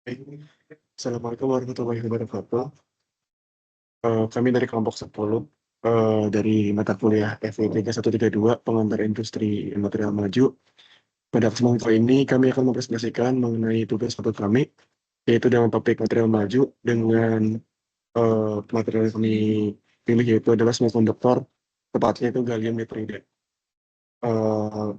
Baik. Assalamualaikum warahmatullahi wabarakatuh. Kami dari kelompok 10 dari mata kuliah FE 3132 Pengantar Industri Material Maju. Pada kesempatan kali ini kami akan mempresentasikan mengenai tugas foto kami, yaitu dalam topik material maju dengan material yang kami pilih yaitu adalah semikonduktor, tepatnya itu gallium nitride. Eh,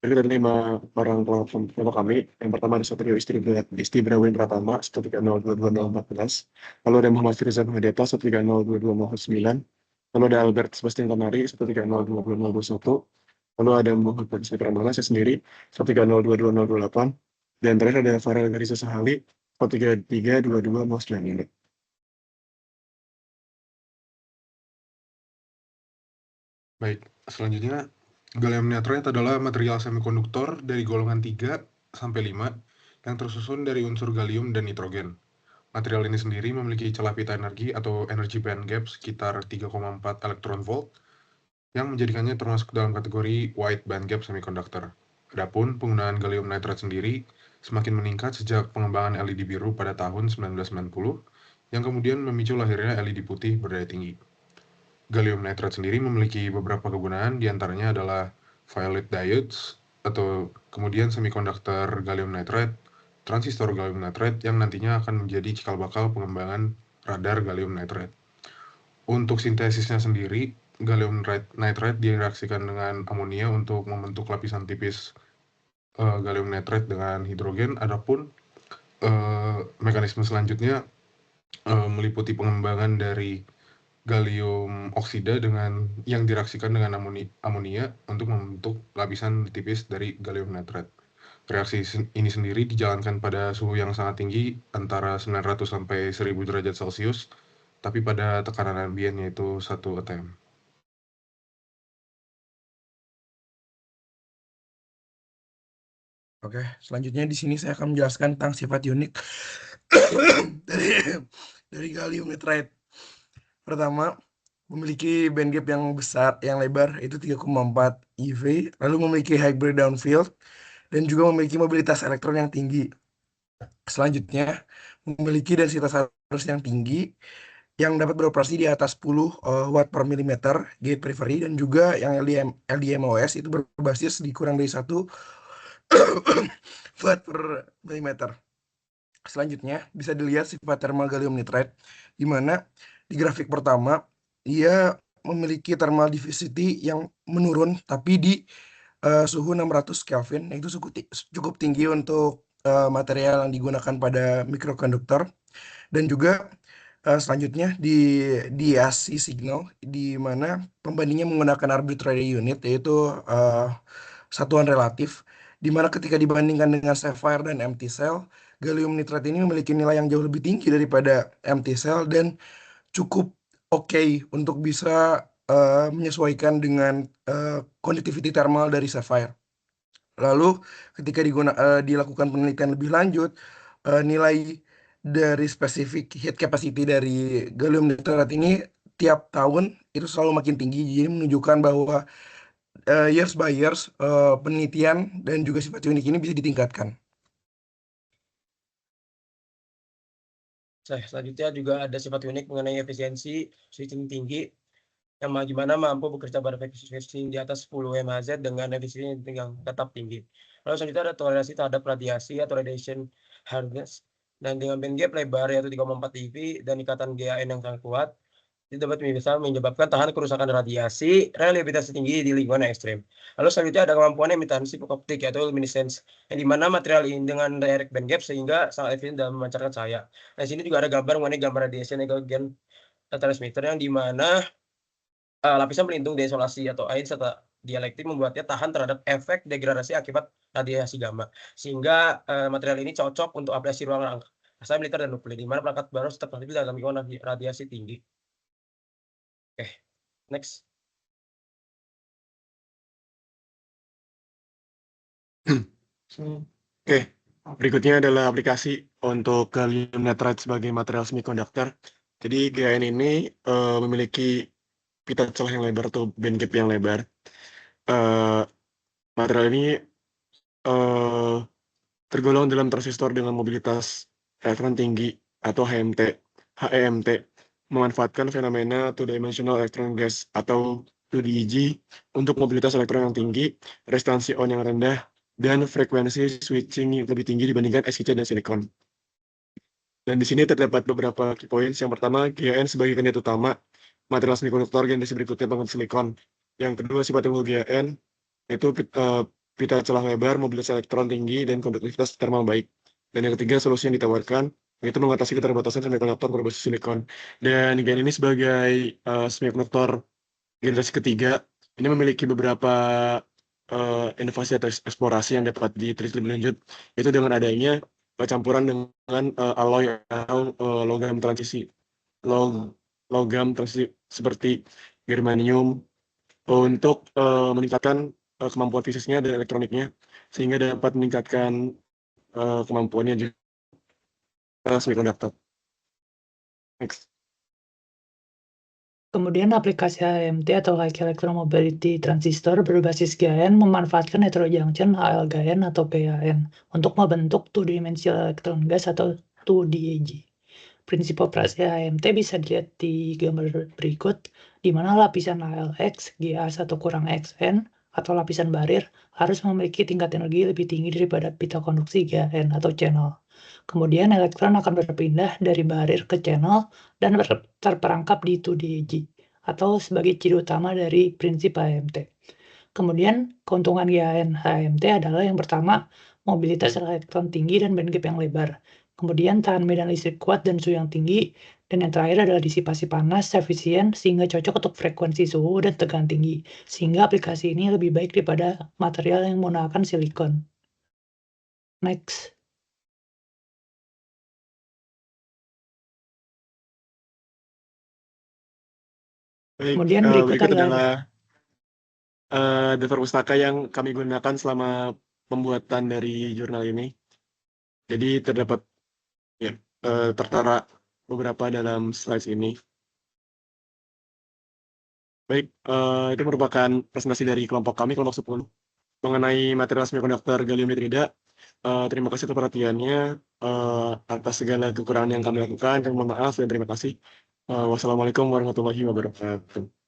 Jadi ada 5 orang kelompok kami. Yang pertama ada Satrio Isti Brawin Pratama 1302214. Lalu ada Muhammad Firzan Hadeta 1302209. Lalu ada Albert Sebastian Tanari 1302221. Lalu ada Muhammad Fadli Pramana saya sendiri 1302228. Dan terakhir ada Farel Garisa Sahali 1332209. Baik, selanjutnya gallium nitride adalah material semikonduktor dari golongan 3 sampai 5 yang tersusun dari unsur gallium dan nitrogen. Material ini sendiri memiliki celah pita energi atau energy band gap sekitar 3,4 elektron volt yang menjadikannya termasuk dalam kategori wide band gap semiconductor. Adapun penggunaan gallium nitride sendiri semakin meningkat sejak pengembangan LED biru pada tahun 1990 yang kemudian memicu lahirnya LED putih berdaya tinggi. Gallium nitride sendiri memiliki beberapa kegunaan, diantaranya adalah violet diodes, atau kemudian semikonduktor gallium nitride, transistor gallium nitride yang nantinya akan menjadi cikal bakal pengembangan radar gallium nitride. Untuk sintesisnya sendiri, gallium nitride direaksikan dengan amonia untuk membentuk lapisan tipis gallium nitride dengan hidrogen. Adapun mekanisme selanjutnya meliputi pengembangan dari gallium oksida yang direaksikan dengan amonia untuk membentuk lapisan tipis dari gallium nitride. Reaksi ini sendiri dijalankan pada suhu yang sangat tinggi antara 900 sampai 1000 derajat Celcius, tapi pada tekanan ambien yaitu 1 atm. Oke, selanjutnya di sini saya akan menjelaskan tentang sifat unik dari dari gallium nitride. Pertama, memiliki band gap yang besar, yang lebar, itu 3,4 eV, lalu memiliki high breakdown field, dan juga memiliki mobilitas elektron yang tinggi. Selanjutnya, memiliki densitas arus yang tinggi, yang dapat beroperasi di atas 10 watt per milimeter gate periphery, dan juga yang LDMOS itu berbasis di kurang dari 1 watt per milimeter. Selanjutnya, bisa dilihat sifat thermal gallium nitride, di mana di grafik pertama, ia memiliki thermal diffusivity yang menurun, tapi di suhu 600 Kelvin, itu cukup tinggi untuk material yang digunakan pada mikrokonduktor. Dan juga selanjutnya di AC signal, di mana pembandingnya menggunakan arbitrary unit, yaitu satuan relatif, di mana ketika dibandingkan dengan sapphire dan empty cell, gallium nitride ini memiliki nilai yang jauh lebih tinggi daripada empty cell dan cukup oke untuk bisa menyesuaikan dengan conductivity thermal dari sapphire. Lalu ketika dilakukan penelitian lebih lanjut, nilai dari spesifik heat capacity dari gallium nitride ini tiap tahun itu selalu makin tinggi, jadi menunjukkan bahwa years by years penelitian dan juga sifat unik ini bisa ditingkatkan. Selanjutnya juga ada sifat unik mengenai efisiensi switching tinggi yang gimana mampu bekerja pada frekuensi di atas 10 MHz dengan efisiensi yang tetap tinggi. Lalu selanjutnya ada toleransi terhadap radiasi atau radiation hardness dan dengan band gap lebar yaitu 3,4 eV dan ikatan GaN yang sangat kuat, itu dapat bisa menyebabkan tahan kerusakan radiasi, reliabilitas tinggi di lingkungan ekstrim. Lalu selanjutnya ada kemampuan emitansi optik yaitu luminescence, yang dimana material ini dengan direct band gap sehingga sangat efisien dalam memancarkan cahaya. Nah, di sini juga ada gambar mengenai gambar radiation gain transmitter yang dimana lapisan pelindung deisolasi atau ain serta dielektif membuatnya tahan terhadap efek degradasi akibat radiasi gamma, sehingga material ini cocok untuk aplikasi ruang angkasa militer dan nuklir, di mana perangkat baru tetap terlebih dalam lingkungan radiasi tinggi. Oke, next. Oke, berikutnya adalah aplikasi untuk gallium nitride sebagai material semikonduktor. Jadi GaN ini memiliki pita celah yang lebar atau band gap yang lebar. Material ini tergolong dalam transistor dengan mobilitas elektron tinggi atau HEMT, memanfaatkan fenomena two-dimensional electron gas atau 2DEG untuk mobilitas elektron yang tinggi, resistansi on yang rendah, dan frekuensi switching yang lebih tinggi dibandingkan SiC dan silikon. Dan di sini terdapat beberapa key points. Yang pertama, GaN sebagai kandidat utama material semikonduktor generasi berikutnya bangun silikon. Yang kedua, sifat unggul GaN yaitu pita celah lebar, mobilitas elektron tinggi, dan konduktivitas termal baik. Dan yang ketiga, solusi yang ditawarkan yaitu mengatasi keterbatasan semikonduktor berbasis silikon. Dan GaN ini sebagai semikonduktor generasi ketiga ini memiliki beberapa inovasi atau eksplorasi yang dapat diteliti lebih lanjut, yaitu dengan adanya campuran dengan alloy atau logam transisi seperti germanium untuk meningkatkan kemampuan fisiknya dan elektroniknya sehingga dapat meningkatkan kemampuannya juga semikonduktor. Next. Kemudian aplikasi HMT atau High Electron Mobility Transistor berbasis GaN memanfaatkan heterojunction HL-GaN atau PAN untuk membentuk two-dimensional electron gas atau 2DEG. Prinsip operasi HMT bisa dilihat di gambar berikut, di mana lapisan ALX, GA1 kurang XN, atau lapisan barir harus memiliki tingkat energi lebih tinggi daripada pita konduksi GaN atau channel. Kemudian elektron akan berpindah dari barir ke channel dan terperangkap di 2DEG, atau sebagai ciri utama dari prinsip HMT. Kemudian keuntungan GaN HMT adalah yang pertama, mobilitas elektron tinggi dan bandgap yang lebar. Kemudian tahan medan listrik kuat dan suhu yang tinggi. Dan yang terakhir adalah disipasi panas efisien sehingga cocok untuk frekuensi suhu dan tegangan tinggi. Sehingga aplikasi ini lebih baik daripada material yang menggunakan silikon. Next. Baik, Kemudian berikut berikut adalah adalah daftar pustaka yang kami gunakan selama pembuatan dari jurnal ini. Jadi terdapat ya, tertara beberapa dalam slides ini. Baik, itu merupakan presentasi dari kelompok kami, kelompok 10, mengenai material semikonduktor gallium nitrida. Terima kasih atas perhatiannya. Atas segala kekurangan yang kami lakukan, kami mohon maaf dan terima kasih. Wassalamualaikum warahmatullahi wabarakatuh.